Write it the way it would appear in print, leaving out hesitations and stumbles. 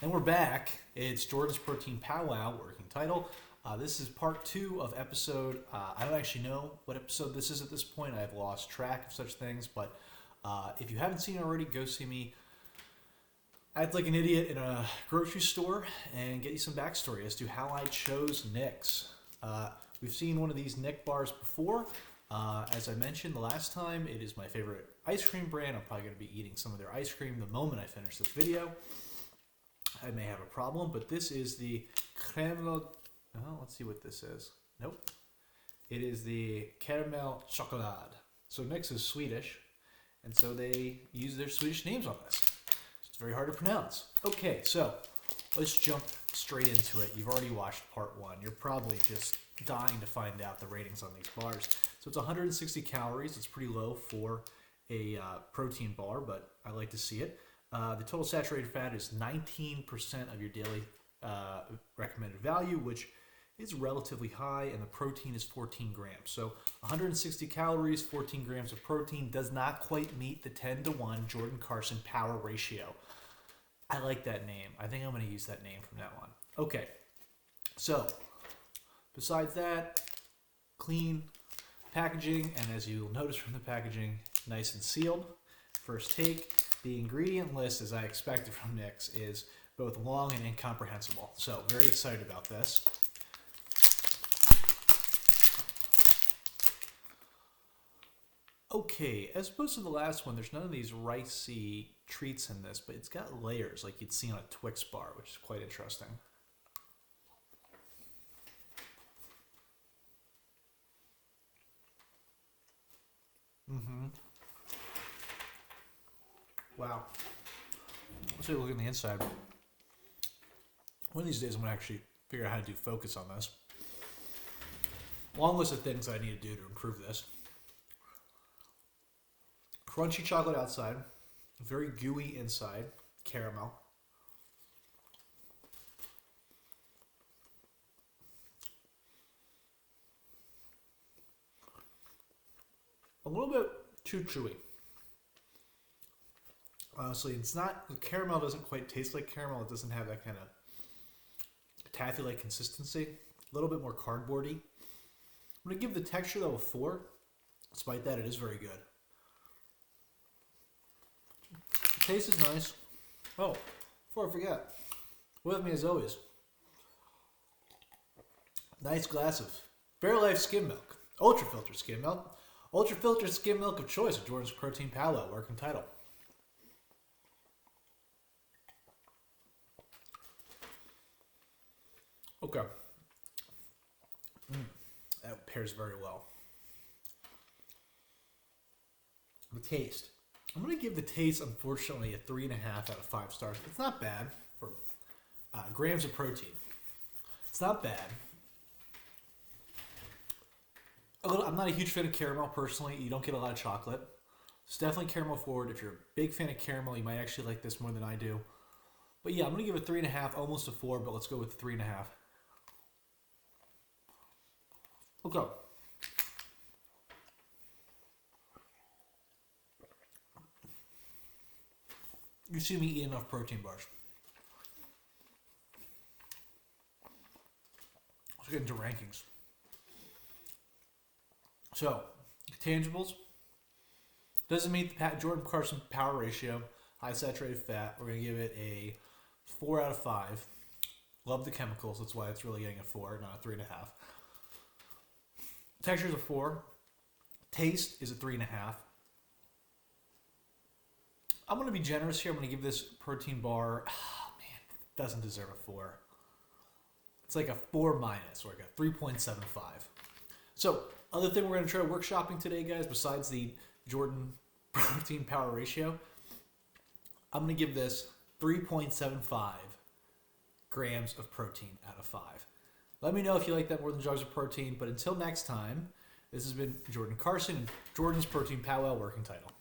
And we're back. It's Jordan's Protein Powwow, working title. This is part 2 of episode, I don't actually know what episode this is at this point. I've lost track of such things, but if you haven't seen it already, go see me act like an idiot in a grocery store and get you some backstory as to how I chose Nick's. We've seen one of these Nick bars before. As I mentioned the last time, it is my favorite ice cream brand. I'm probably going to be eating some of their ice cream the moment I finish this video. I may have a problem, but this is the Karamell. Oh, let's see what this is. Nope. It is the Karamell chocolate. So Nick's is Swedish, and so they use their Swedish names on this. It's very hard to pronounce. Okay, so let's jump straight into it. You've already watched part 1. You're probably just dying to find out the ratings on these bars. So it's 160 calories. It's pretty low for a protein bar, but I like to see it. The total saturated fat is 19% of your daily recommended value, which is relatively high, and the protein is 14 grams. So 160 calories, 14 grams of protein does not quite meet the 10-to-1 Jordan Carson power ratio. I like that name. I think I'm going to use that name from now on. Okay, so besides that, clean packaging, and as you'll notice from the packaging, nice and sealed. First take. The ingredient list, as I expected from Nick's, is both long and incomprehensible. So, very excited about this. Okay, as opposed to the last one, there's none of these ricey treats in this, but it's got layers like you'd see on a Twix bar, which is quite interesting. Wow. Let's take a look at the inside. One of these days I'm going to actually figure out how to do focus on this. Long list of things I need to do to improve this. Crunchy chocolate outside. Very gooey inside. Caramel. A little bit too chewy. Honestly, it's not, the caramel doesn't quite taste like caramel. It doesn't have that kind of taffy-like consistency. A little bit more cardboardy. I'm going to give the texture, though, a 4. Despite that, it is very good. The taste is nice. Oh, before I forget, with me as always, nice glass of Fairlife skim milk. Ultra-filtered skim milk. Ultra-filtered skim milk of choice of Jordan's Protein Powwow, working title. Okay. That pairs very well. The taste. I'm going to give the taste, unfortunately, a 3.5 out of 5 stars. It's not bad for grams of protein. It's not bad. I'm not a huge fan of caramel, personally. You don't get a lot of chocolate. It's definitely caramel forward. If you're a big fan of caramel, you might actually like this more than I do. But yeah, I'm going to give it 3.5, almost a 4, but let's go with 3.5. Okay. You see me eat enough protein bars. Let's get into rankings. So, tangibles. Doesn't meet the Jordan Carson power ratio. High saturated fat. We're going to give it a 4 out of 5. Love the chemicals. That's why it's really getting a 4, not a 3.5. Texture is a 4. Taste is a 3.5. I'm going to be generous here. I'm going to give this protein bar, man, it doesn't deserve a 4. It's like a 4 minus, or like a 3.75. So, other thing we're going to try workshopping today, guys, besides the Jordan protein power ratio, I'm going to give this 3.75 grams of protein out of 5. Let me know if you like that more than jugs of protein. But until next time, this has been Jordan Carson and Jordan's Protein Powwow, working title.